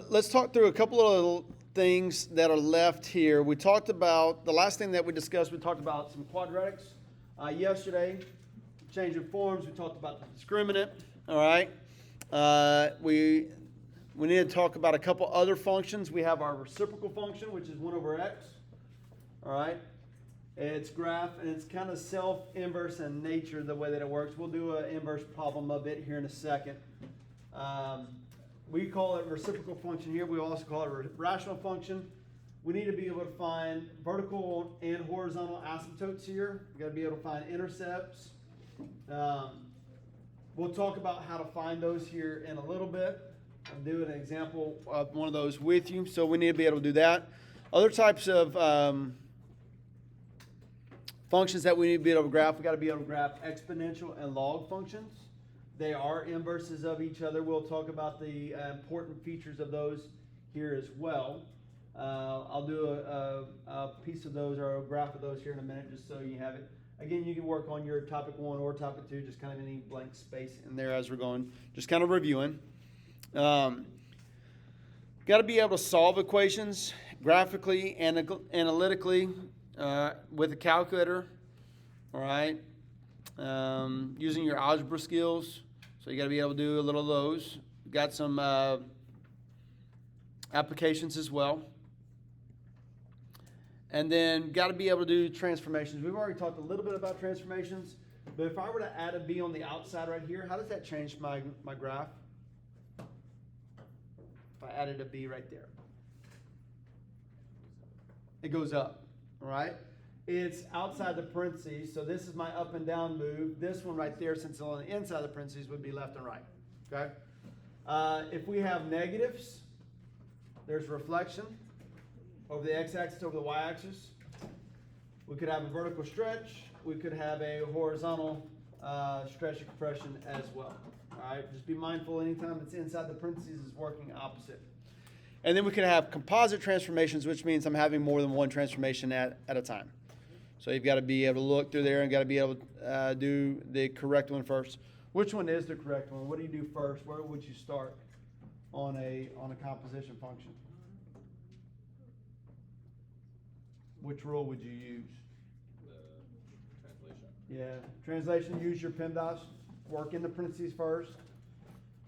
let's talk through a couple of little things that are left here. We talked about, the last thing that we discussed, we talked about some quadratics yesterday, changing forms. We talked about the discriminant, all right? We need to talk about a couple other functions. We have our reciprocal function, which is 1 over x, all right? It's graph, and it's kind of self-inverse in nature, the way that it works. We'll do an inverse problem of it here in a second. We call it reciprocal function here. We also call it a rational function. We need to be able to find vertical and horizontal asymptotes here. We've got to be able to find intercepts. We'll talk about how to find those here in a little bit. I'll do an example of one of those with you. So we need to be able to do that. Other types of functions that we need to be able to graph, we've got to be able to graph exponential and log functions. They are inverses of each other. We'll talk about the important features of those here as well. I'll do a piece of those or a graph of those here in a minute just so you have it. Again, you can work on your topic 1 or topic 2, just kind of any blank space in there as we're going, just kind of reviewing. Got to be able to solve equations graphically and analytically with a calculator, all right? Using your algebra skills. So you got to be able to do a little of those. We've got some applications as well. And then got to be able to do transformations. We've already talked a little bit about transformations, but if I were to add a b on the outside right here, how does that change my graph? If I added a b right there. It goes up, all right? It's outside the parentheses, so this is my up and down move. This one right there, since it's on the inside of the parentheses, would be left and right, okay? If we have negatives, there's reflection over the x-axis, over the y-axis. We could have a vertical stretch. We could have a horizontal stretch and compression as well, all right? Just be mindful anytime it's inside the parentheses is working opposite. And then we could have composite transformations, which means I'm having more than one transformation at a time. So you've got to be able to look through there and got to be able to do the correct one first. Which one is the correct one? What do you do first? Where would you start on a composition function? Which rule would you use? Translation. Yeah, translation, use your PEMDAS. Work in the parentheses first.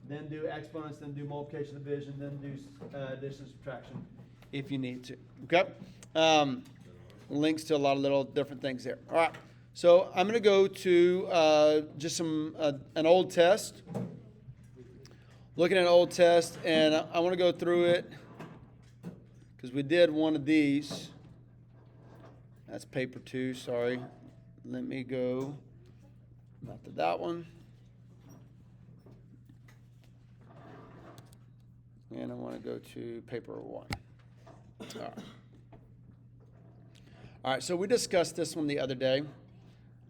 Then do exponents, then do multiplication, division, then do addition, subtraction if you need to. Okay? Links to a lot of little different things there. All right. So I'm going to go to just an old test. Looking at an old test, and I want to go through it because we did one of these. That's paper 2, sorry. Let me go not to that one. And I want to go to paper 1. All right. All right, so we discussed this one the other day,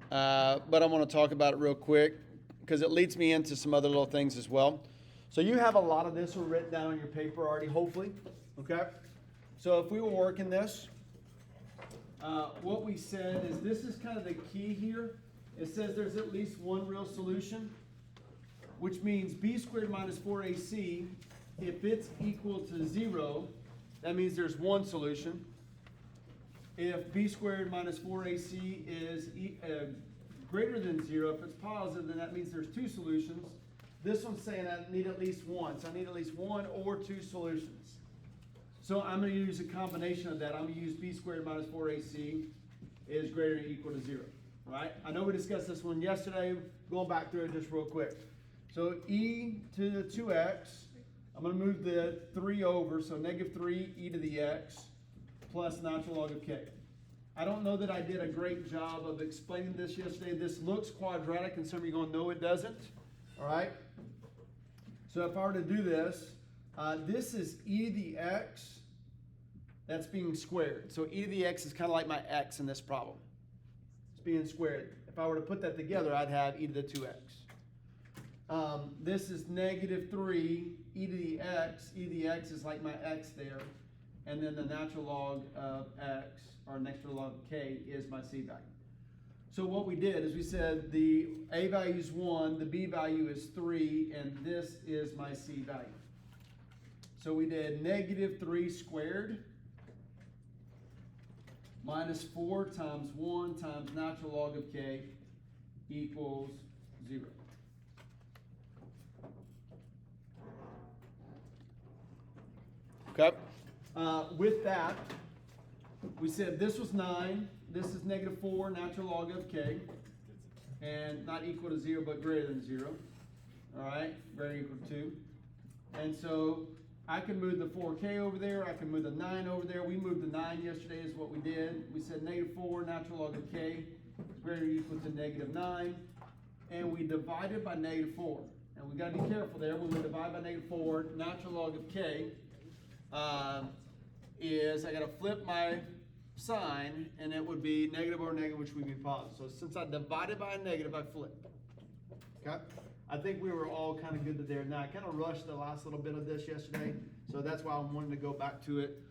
but I want to talk about it real quick because it leads me into some other little things as well. So you have a lot of this written down on your paper already, hopefully, okay? So if we were working this, what we said is this is kind of the key here. It says there's at least one real solution, which means b squared minus 4ac, if it's equal to 0, that means there's one solution. If b squared minus 4ac is greater than 0, if it's positive, then that means there's two solutions. This one's saying I need at least one. So I need at least one or two solutions. So I'm going to use a combination of that. I'm going to use b squared minus 4ac is greater than or equal to 0. Right? I know we discussed this one yesterday. Going back through it just real quick. So e to the 2x, I'm going to move the 3 over. So negative 3 e to the x plus natural log of k. I don't know that I did a great job of explaining this yesterday. This looks quadratic, and some of you are going, no, it doesn't. All right? So if I were to do this, this is e to the x that's being squared. So e to the x is kind of like my x in this problem. It's being squared. If I were to put that together, I'd have e to the 2x. This is negative 3 e to the x. E to the x is like my x there. And then the natural log of x, or natural log of k, is my c value. So what we did is we said the a value is 1, the b value is 3, and this is my c value. So we did negative 3 squared minus 4 times 1 times natural log of k equals 0. Okay. With that, we said this was 9. This is negative 4 natural log of k. And not equal to 0, but greater than 0. All right, greater than or equal to 2. And so I can move the 4k over there. I can move the 9 over there. We moved the 9 yesterday is what we did. We said negative 4 natural log of k is greater than or equal to negative 9. And we divided by negative 4. And we got to be careful there. When we divide by negative 4, natural log of k is, I got to flip my sign, and it would be negative over negative, which would be positive. So since I divided by a negative, I flipped. Okay? I think we were all kind of good to there. Now, I kind of rushed the last little bit of this yesterday, so that's why I'm wanting to go back to it.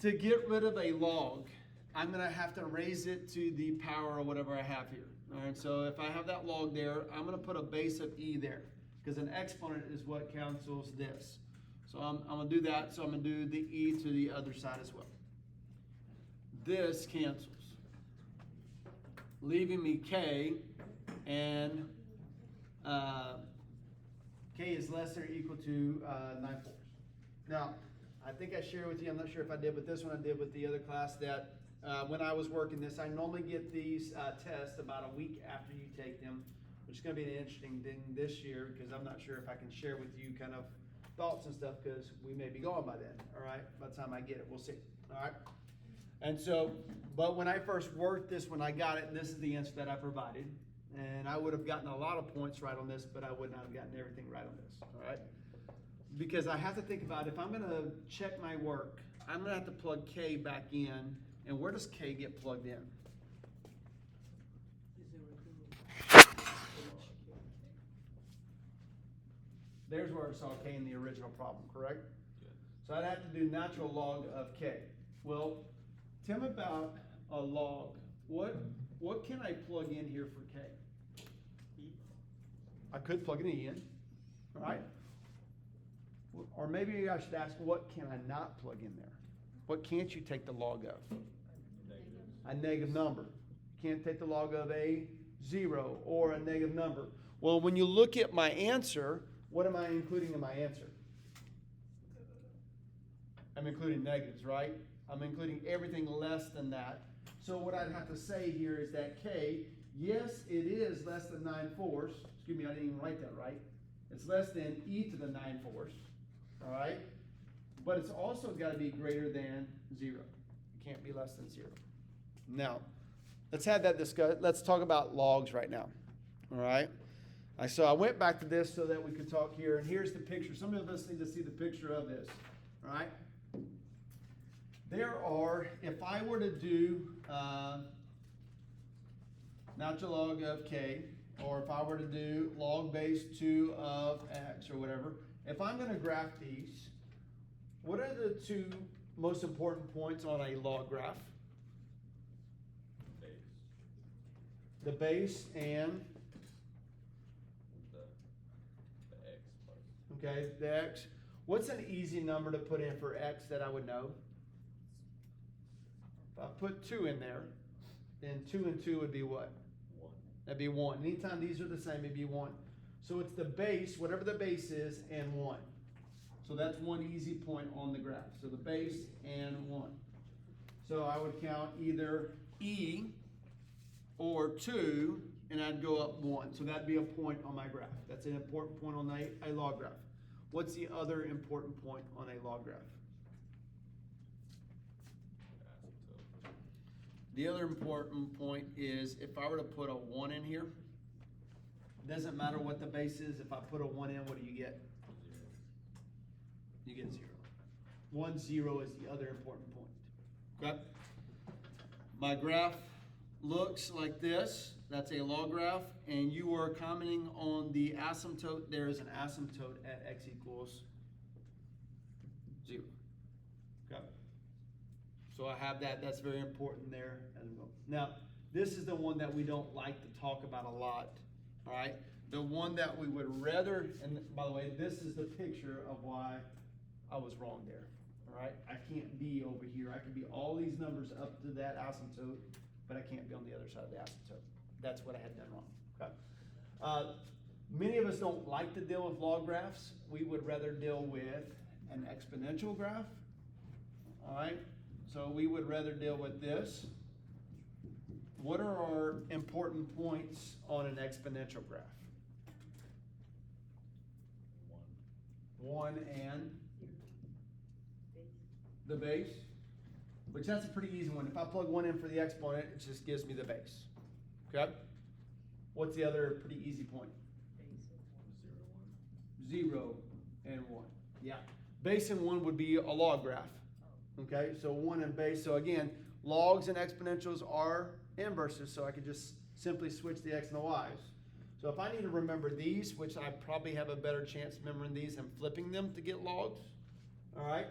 To get rid of a log, I'm going to have to raise it to the power of whatever I have here. All right, so if I have that log there, I'm going to put a base of e there, because an exponent is what cancels this. So I'm going to do that, so I'm going to do the e to the other side as well. This cancels, leaving me k, and k is less than or equal to 9/4. Now, I think I shared with you, I'm not sure if I did, but this one I did with the other class, that when I was working this, I normally get these tests about a week after you take them, which is going to be an interesting thing this year, because I'm not sure if I can share with you kind of thoughts and stuff, because we may be gone by then, all right? By the time I get it, we'll see, all right? And so, but when I first worked this, when I got it, and this is the answer that I provided, and I would have gotten a lot of points right on this, but I would not have gotten everything right on this, all right? Because I have to think about, if I'm going to check my work, I'm going to have to plug k back in, and where does k get plugged in? There's where I saw k in the original problem, correct? Yeah. So I'd have to do natural log of k. Well, tell me about a log. What can I plug in here for k? E. I could plug an e in, all right? Or maybe I should ask, what can I not plug in there? What can't you take the log of? A negative number. You can't take the log of a 0 or a negative number. Well, when you look at my answer, what am I including in my answer? I'm including negatives, right? I'm including everything less than that. So what I'd have to say here is that k, yes, it is less than 9/4. Excuse me, I didn't even write that right. It's less than e to the 9/4. All right? But it's also got to be greater than 0. It can't be less than 0. Now, let's have that discussion. Let's talk about logs right now. All right? So I went back to this so that we could talk here, and here's the picture. Some of us need to see the picture of this. All right? There are, if I were to do natural log of k, or if I were to do log base 2 of x or whatever, if I'm going to graph these, what are the two most important points on a log graph? Base. The base and the x part. okay, the x. What's an easy number to put in for x that I would know? If I put 2 in there, then 2 and 2 would be what? 1. That'd be 1. Anytime these are the same, it'd be 1. So it's the base, whatever the base is, and 1. So that's one easy point on the graph. So the base and 1. So I would count either e or 2, and I'd go up 1. So that'd be a point on my graph. That's an important point on a log graph. What's the other important point on a log graph? The other important point is if I were to put a 1 in here, doesn't matter what the base is. If I put a 1 in, what do you get? 0. You get 0. 1, 0 is the other important point. Okay? My graph looks like this. That's a log graph, and you are commenting on the asymptote. There is an asymptote at x equals 0. Okay? So I have that. That's very important there as well. Now, this is the one that we don't like to talk about a lot. All right? The one that we would rather, and by the way, this is the picture of why I was wrong there, all right? I can't be over here. I can be all these numbers up to that asymptote, but I can't be on the other side of the asymptote. That's what I had done wrong, okay? Many of us don't like to deal with log graphs. We would rather deal with an exponential graph, all right? So we would rather deal with this. What are our important points on an exponential graph? 1 and the base, which that's a pretty easy one. If I plug 1 in for the exponent, it just gives me the base. Okay? What's the other pretty easy point? 0 and 1. Yeah. Base and 1 would be a log graph. Okay? So 1 and base. So again, logs and exponentials are inverses, so I could just simply switch the x and the y's. So if I need to remember these, which I probably have a better chance of remembering these than flipping them to get logs, all right?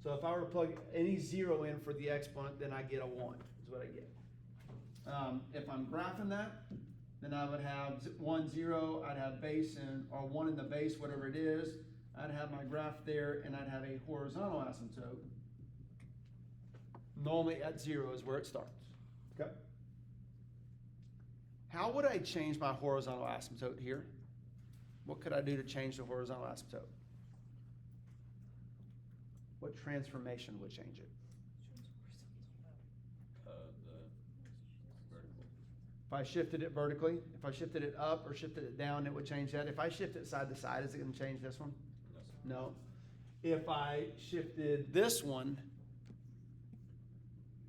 So if I were to plug any 0 in for the exponent, then I get a 1, is what I get. If I'm graphing that, then I would have 1, 0, I'd have base and, or 1 in the base, whatever it is. I'd have my graph there, and I'd have a horizontal asymptote. Normally at 0 is where it starts, okay? How would I change my horizontal asymptote here? What could I do to change the horizontal asymptote? What transformation would change it? The vertical. If I shifted it vertically, if I shifted it up or shifted it down, it would change that. If I shift it side to side, is it going to change this one? No, sir. No. If I shifted this one,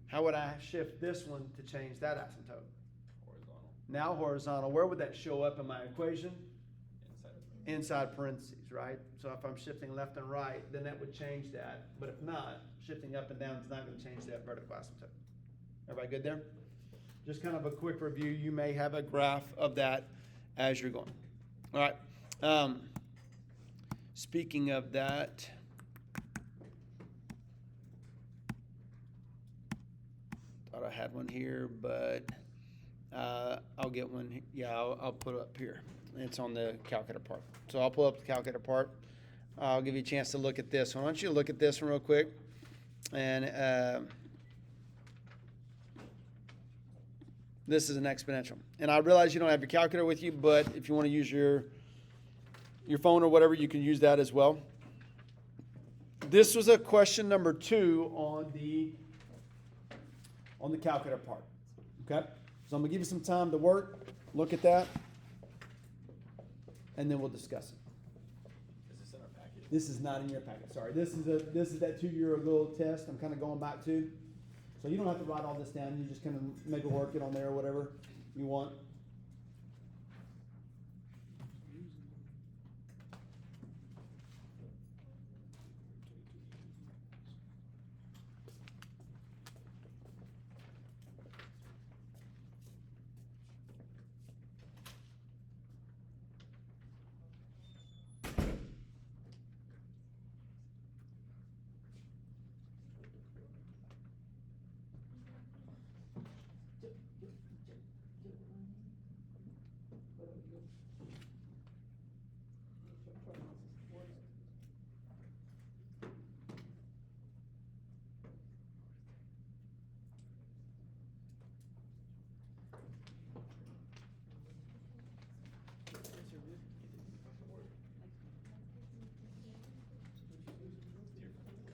how would I shift this one to change that asymptote? Horizontal. Now horizontal, where would that show up in my equation? Inside. Inside parentheses, right? So if I'm shifting left and right, then that would change that. But if not, shifting up and down is not going to change that vertical asymptote. Everybody good there? Just kind of a quick review. You may have a graph of that as you're going. All right. Speaking of that, thought I had one here, but I'll get one. Yeah, I'll put it up here. It's on the calculator part. So I'll pull up the calculator part. I'll give you a chance to look at this one. I want you to look at this one real quick. And this is an exponential. And I realize you don't have your calculator with you, but if you want to use your phone or whatever, you can use that as well. This was a question number 2 on the calculator part. Okay? So I'm going to give you some time to work, look at that, and then we'll discuss it. Is this in our package? This is not in your packet. Sorry. This is that 2-year-ago test I'm kind of going back to. So you don't have to write all this down. You just kind of maybe work it on there or whatever you want.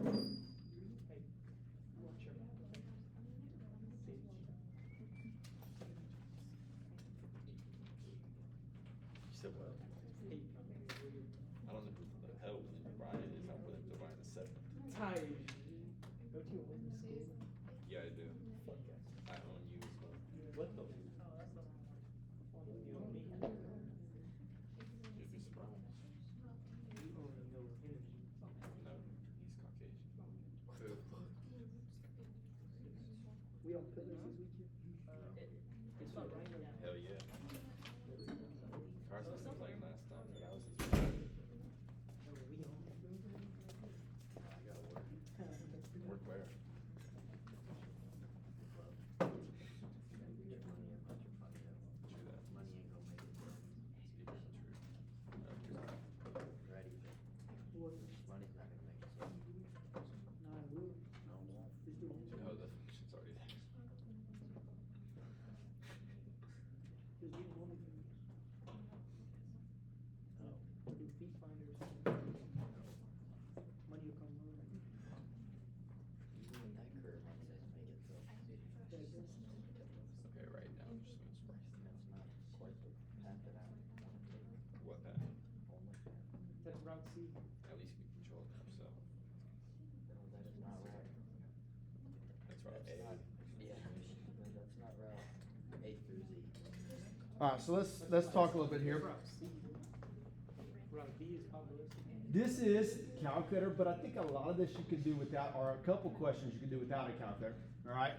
You said what? I don't know who the hell Brian is. I'm willing to Brian the 7th. Tired. Don't you own the school? Yeah, I do. Fuck yes. I own you as well. What the? You own me. You'd be surprised. You own no energy. No, he's Caucasian. We don't put this weekend. It's not right now. Hell yeah. Carson was playing last time, but I was his friend. No, we own. I gotta work. Work where? True that. Money ain't gonna make it. Speaking of the truth. Ready. What? Money's not gonna make it. A. Yeah, that's not route A through Z. All right, so let's talk a little bit here. Route C. Route B is probabilistic. This is calculator, but I think a lot of this you could do without, or a couple questions you could do without a calculator. All right.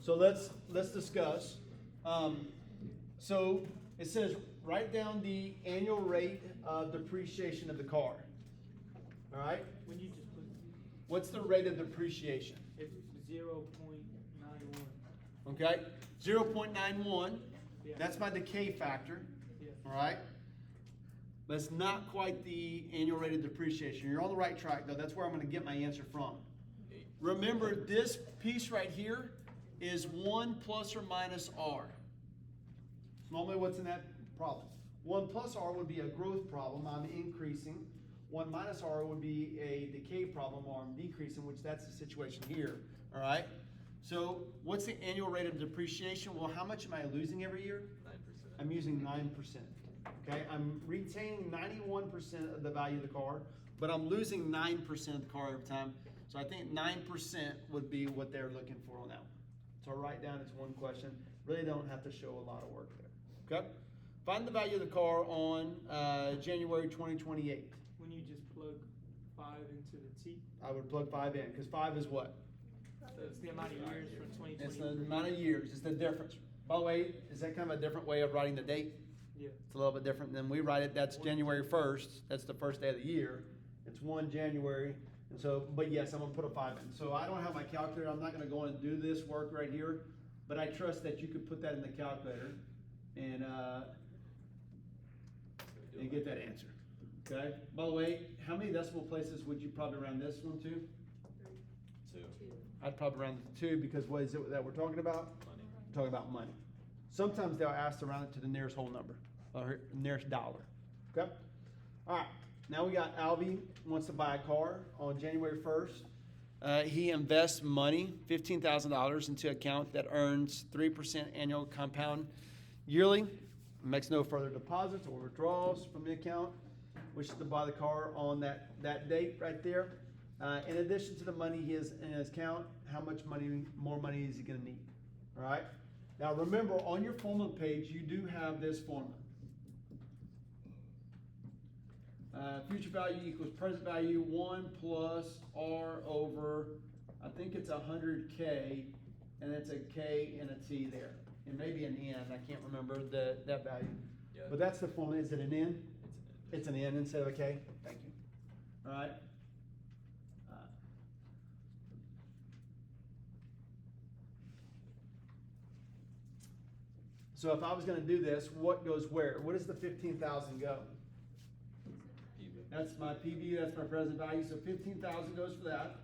So let's discuss. So it says write down the annual rate of depreciation of the car. All right. When you just put, What's the rate of depreciation? it's 0.91. Okay. 0.91. Yeah. That's my decay factor. Yeah. All right. But it's not quite the annual rate of depreciation. You're on the right track, though. That's where I'm going to get my answer from. Remember, this piece right here is 1 plus or minus R. Normally, what's in that problem? 1 plus R would be a growth problem. I'm increasing. 1 minus R would be a decay problem, or I'm decreasing, which that's the situation here. All right. So, what's the annual rate of depreciation? Well, how much am I losing every year? 9%. I'm using 9%. Okay, I'm retaining 91% of the value of the car, but I'm losing 9% of the car every time. So I think 9% would be what they're looking for on that one. So I'll write down it's one question. Really don't have to show a lot of work there. Okay, find the value of the car on January 2028. When you just plug 5 into the T, I would plug 5 in because 5 is what? that's the amount of years from 2020. It's the amount of years. It's the difference. By the way, is that kind of a different way of writing the date? Yeah. It's a little bit different than we write it. That's January 1st. That's the first day of the year. It's 1 January. And so, but yes, I'm gonna put a 5 in. So I don't have my calculator. I'm not gonna go in and do this work right here, but I trust that you could put that in the calculator and get that answer. Okay? By the way, how many decimal places would you probably round this one to? 2. I'd probably round it to 2 because what is it that we're talking about? Money. We're talking about money. Sometimes they'll ask to round it to the nearest whole number, or nearest dollar. Okay? All right. Now we got Alvy wants to buy a car on January 1st. He invests money, $15,000, into an account that earns 3% annual compound yearly. Makes no further deposits or withdrawals from the account. Wishes to buy the car on that date right there. In addition to the money he has in his account, how much more money is he going to need? All right. Now remember, on your formula page, you do have this formula. Future value equals present value 1 plus R over, I think it's 100K, and it's a K and a T there. And maybe an N, I can't remember that value. Yeah. But that's the formula. Is it an N? It's It's an N instead of a K. Thank you. All right. So if I was going to do this, what goes where? Where does the 15,000 go? PV. That's my PV. That's my present value. So 15,000 goes for that.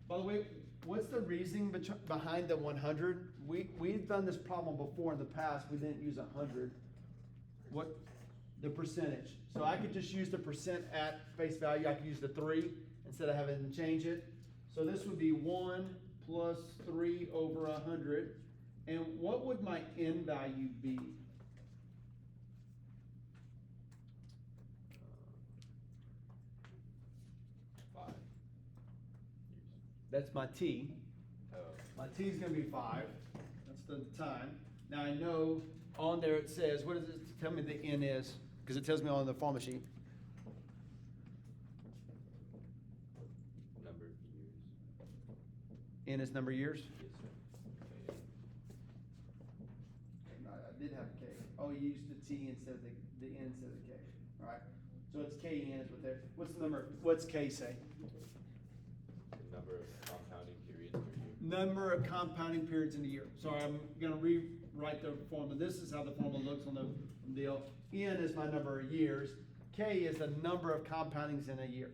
By the way, what's the reasoning behind the 100? We've done this problem before in the past. We didn't use 100. What? The percentage. So I could just use the percent at face value. I could use the 3 instead of having to change it. So this would be 1 plus 3 over 100. And what would my N value be? Five years. That's my T. Oh. My T is going to be 5. That's the time. Now I know on there it says, what does it tell me the N is? Because it tells me on the formula sheet. Number of years. N is number of years? Yes, sir. I did have a K. Oh, you used the T instead of the N instead of the K. All right. So it's KN is what there. What's the number? What's K say? The number of compounding periods per year. Number of compounding periods in a year. So I'm going to rewrite the formula. This is how the formula looks on the deal. N is my number of years. K is the number of compoundings in a year.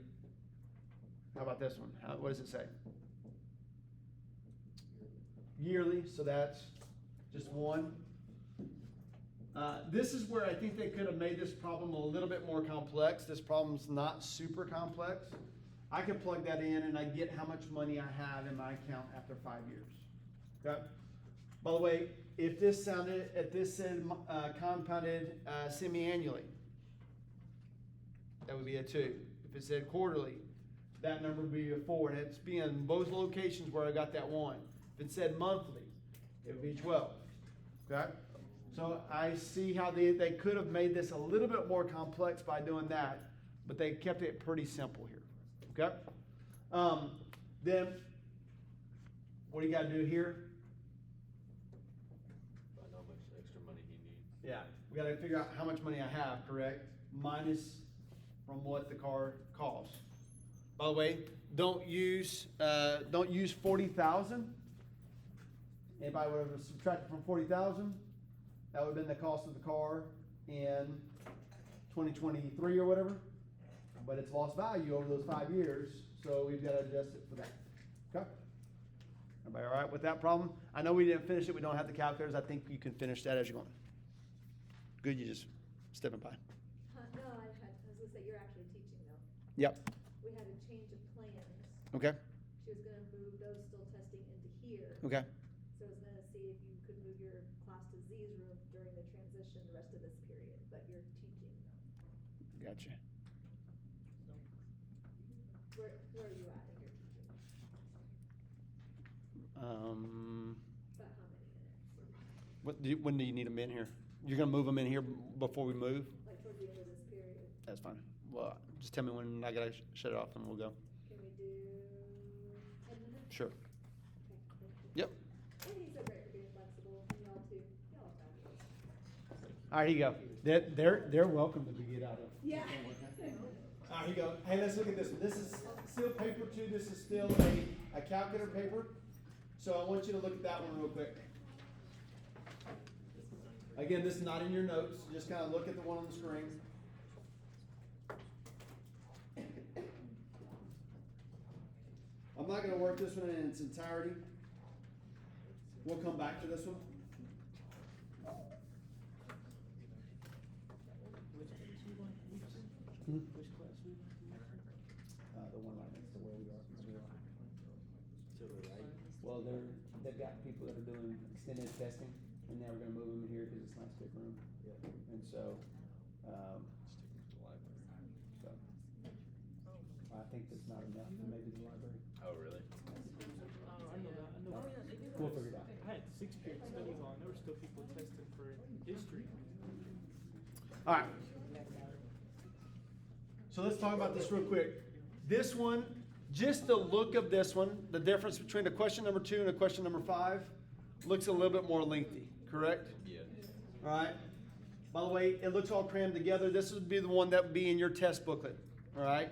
How about this one? What does it say? Yearly, so that's just 1. This is where I think they could have made this problem a little bit more complex. This problem's not super complex. I can plug that in and I get how much money I have in my account after 5 years. Okay? By the way, if this said compounded semi-annually, that would be a 2. If it said quarterly, that number would be a 4. And it's being both locations where I got that 1. If it said monthly, it would be 12. Okay? So I see how they could have made this a little bit more complex by doing that, but they kept it pretty simple here. Okay? Then, what do you got to do here? Find how much extra money he needs. Yeah, we got to figure out how much money I have, correct? Minus from what the car costs. By the way, don't use 40,000. Anybody would have subtracted from 40,000? That would have been the cost of the car in 2023 or whatever. But it's lost value over those 5 years, so we've got to adjust it for that. Okay? Everybody all right with that problem? I know we didn't finish it. We don't have the calculators. I think you can finish that as you're going. Good, you just stepping by. No, I was gonna say, you're actually teaching though. Yep. We had a change of plans. Okay. She was gonna move those still testing into here. Okay. So I was gonna see if you could move your class to Z's room during the transition the rest of this period, but you're teaching though. Gotcha. Where are you at in your teaching? About how many minutes? When do you need them in here? You're gonna move them in here before we move? Like towards the end of this period? That's fine. Well, just tell me when I gotta shut it off and we'll go. Can we do 10 minutes? Sure. Okay, thank you. Yep. And he's so great for being flexible, and y'all too. Y'all are fabulous. All right, here you go. They're welcome to get out of. Yeah. All right, here you go. Hey, let's look at this one. This is still paper 2. This is still a calculator paper. So I want you to look at that one real quick. Again, this is not in your notes. Just kind of look at the one on the screen. I'm not going to work this one in its entirety. We'll come back to this one. The one right next to where we are. To the right. Well, they've got people that are doing extended testing, and now we're gonna move them in here because it's a nice big room. Yeah. And so, so, I think that's not enough for maybe the library. Oh, really? I know that. I know. We'll figure it out. I had 6 period studies on. There were still people testing for history. All right. So let's talk about this real quick. This one, just the look of this one, the difference between a question number 2 and a question number 5 looks a little bit more lengthy, correct? Yeah. All right. By the way, it looks all crammed together. This would be the one that would be in your test booklet. All right.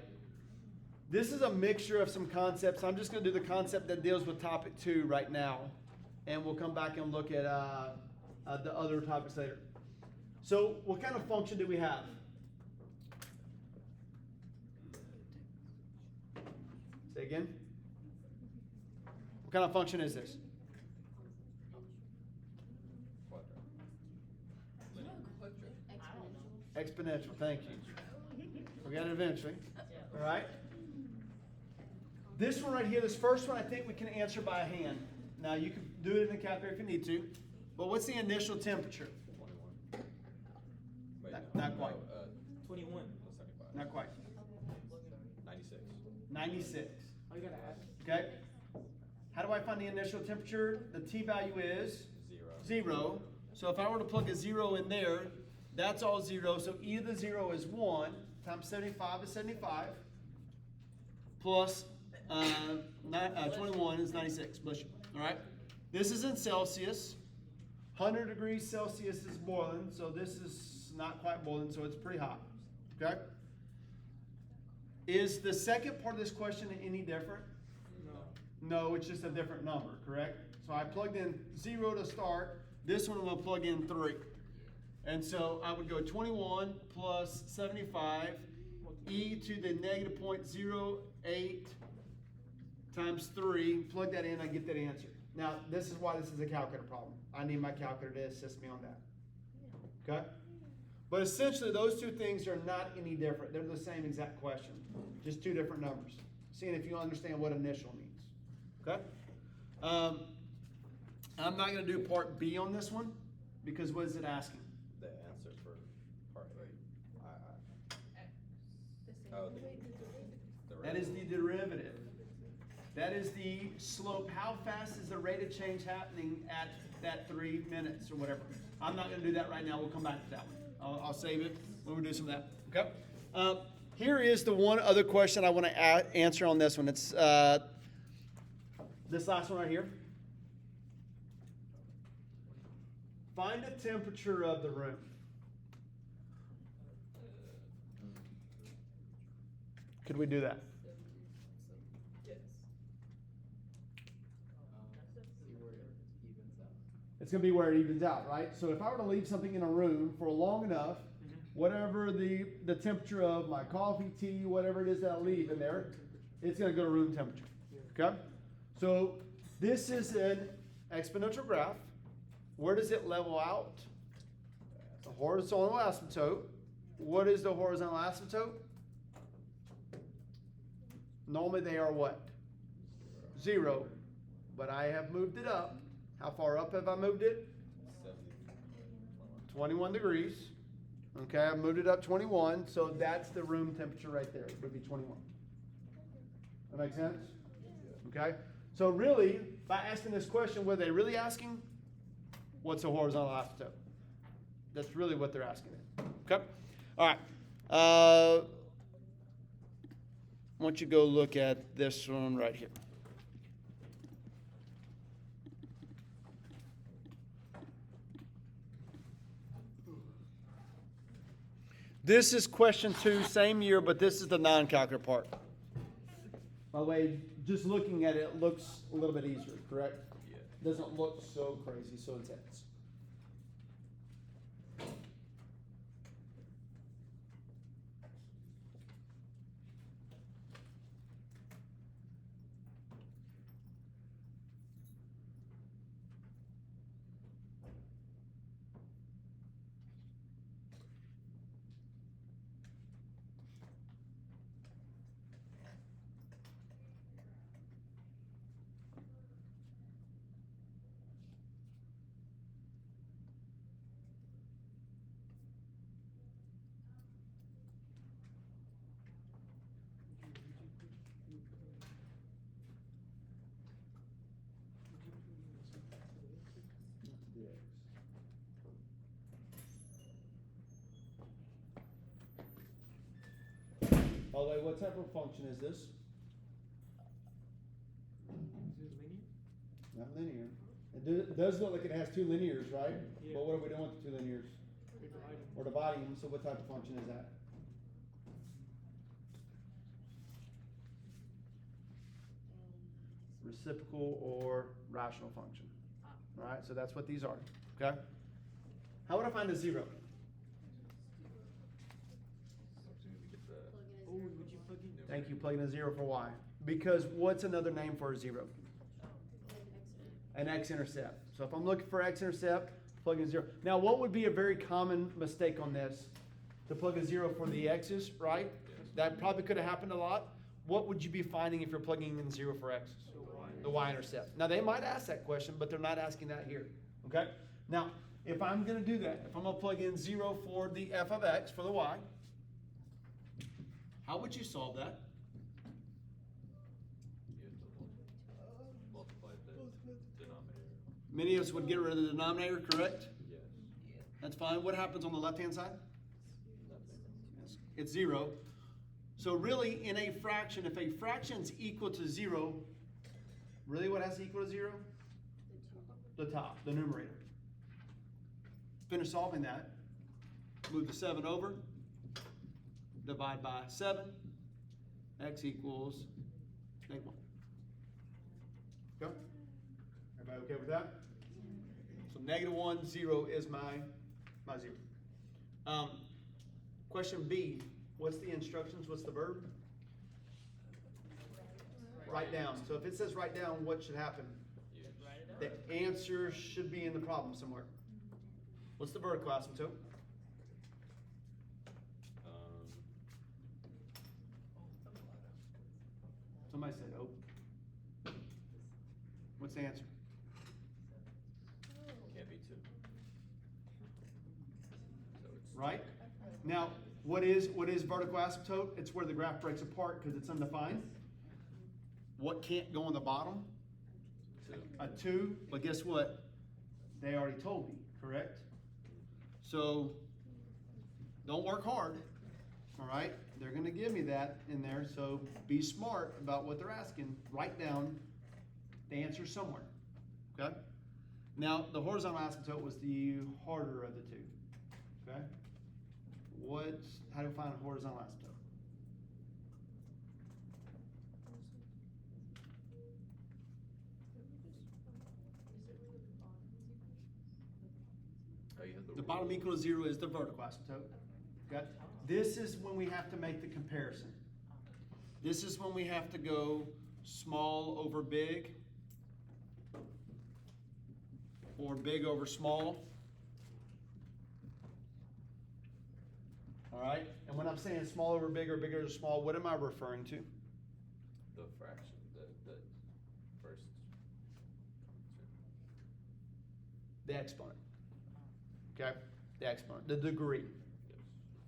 This is a mixture of some concepts. I'm just going to do the concept that deals with topic 2 right now, and we'll come back and look at the other topics later. So, what kind of function do we have? Say again. What kind of function is this? Exponential, thank you. We got it eventually. All right. This one right here, this first one, I think we can answer by hand. Now, you can do it in the calculator if you need to. But what's the initial temperature? 21. Wait, Not quite. 21. 75. Not quite. 96. 96. Oh, you gotta add. Okay. How do I find the initial temperature? The T value is 0. So if I were to plug a 0 in there, that's all 0. So e to the 0 is 1 times 75 is 75 plus 21 is 96. Bless you. All right. This is in Celsius. 100 degrees Celsius is boiling, so this is not quite boiling, so it's pretty hot. Okay. Is the second part of this question any different? No, it's just a different number, correct? So I plugged in 0 to start. This one will plug in 3. And so I would go 21 plus 75 e to the negative 0.08 times 3. Plug that in, I get that answer. Now, this is why this is a calculator problem. I need my calculator to assist me on that. Okay? But essentially, those two things are not any different. They're the same exact question, just 2 different numbers. Seeing if you understand what initial means. Okay? I'm not going to do part B on this one because what is it asking? The answer for part A. Oh, the That is the derivative. That is the slope. How fast is the rate of change happening at that 3 minutes or whatever? I'm not going to do that right now. We'll come back to that one. I'll save it when we do some of that. Okay. Here is the one other question I want to answer on this one. It's this last one right here. Find the temperature of the room. Could we do that? Yes. See where it evens out. It's going to be where it evens out, right? So if I were to leave something in a room for long enough, whatever the temperature of my coffee, tea, whatever it is that I leave in there, it's going to go to room temperature. Okay? So this is an exponential graph. Where does it level out? The horizontal asymptote. What is the horizontal asymptote? Normally they are what? 0. But I have moved it up. How far up have I moved it? 21 degrees. Okay, I moved it up 21, so that's the room temperature right there. It would be 21. That make sense? Okay, so really, by asking this question, what are they really asking? What's the horizontal asymptote? That's really what they're asking. Okay, all right. I want you to go look at this one right here. This is question 2, same year, but this is the non-calculator part. By the way, just looking at it, it looks a little bit easier, correct? Yeah. Doesn't look so crazy, so intense. By the way, what type of function is this? Is it linear? Not linear. It does look like it has 2 linears, right? Yeah. But what are we doing with the 2 linears? We're dividing. We're dividing them, so what type of function is that? Reciprocal or rational function. All right, so that's what these are, okay? How would I find a 0? Oh, would you plug in? Thank you, plug in a 0 for y. Because what's another name for a 0? An x-intercept. So if I'm looking for x-intercept, plug in 0. Now, what would be a very common mistake on this? To plug a 0 for the x's, right? That probably could have happened a lot. What would you be finding if you're plugging in 0 for x's? The y-intercept. Now, they might ask that question, but they're not asking that here, okay? Now, if I'm going to do that, if I'm going to plug in 0 for the f of x, for the y, how would you solve that? You have to multiply the denominator. Many of us would get rid of the denominator, correct? Yes. That's fine. What happens on the left-hand side? Nothing. It's 0. So really, in a fraction, if a fraction's equal to 0, really what has to equal to 0? The top, the numerator. Finish solving that. Move the 7 over. Divide by 7. X equals -1. Go. Everybody okay with that? So -1, 0 is my 0. Question B. What's the instructions? What's the verb? Write down. So if it says write down, what should happen? The answer should be in the problem somewhere. What's the verb class, Mato? Somebody said oh. What's the answer? Can't be 2. So it's Right? Now, what is vertical asymptote? It's where the graph breaks apart because it's undefined. What can't go on the bottom? Two. A 2, but guess what? They already told me, correct? So, don't work hard, all right? They're gonna give me that in there, so be smart about what they're asking. Write down the answer somewhere, okay? Now, the horizontal asymptote was the harder of the two, okay? How do we find a horizontal asymptote? Oh, you have The bottom equal to 0 is the vertical asymptote. Okay? This is when we have to make the comparison. This is when we have to go small over big, or big over small. All right? And when I'm saying small over big or big over small, what am I referring to? The fraction, the first. The exponent. Okay? The exponent, the degree. Yes.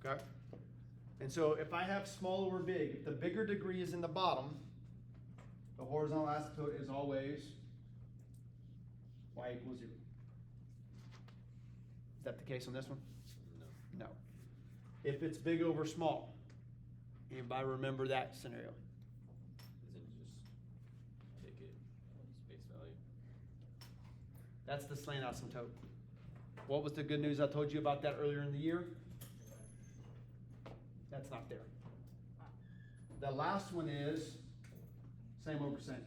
Okay? And so if I have small over big, if the bigger degree is in the bottom, the horizontal asymptote is always y equals 0. Is that the case on this one? No. No. If it's big over small, anybody remember that scenario? Isn't it just take it space value? That's the slant asymptote. What was the good news I told you about that earlier in the year? That's not there. The last one is same over same.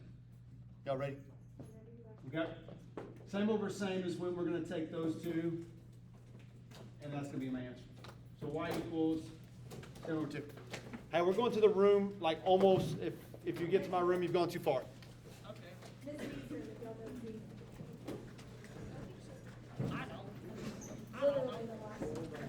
Y'all ready? Okay. Same over same is when we're going to take those two, and that's going to be my answer. So y equals same over 2. Hey, we're going to the room like almost, if you get to my room, you've gone too far. Miss Beezer, if y'all know Beezer. I don't. Literally the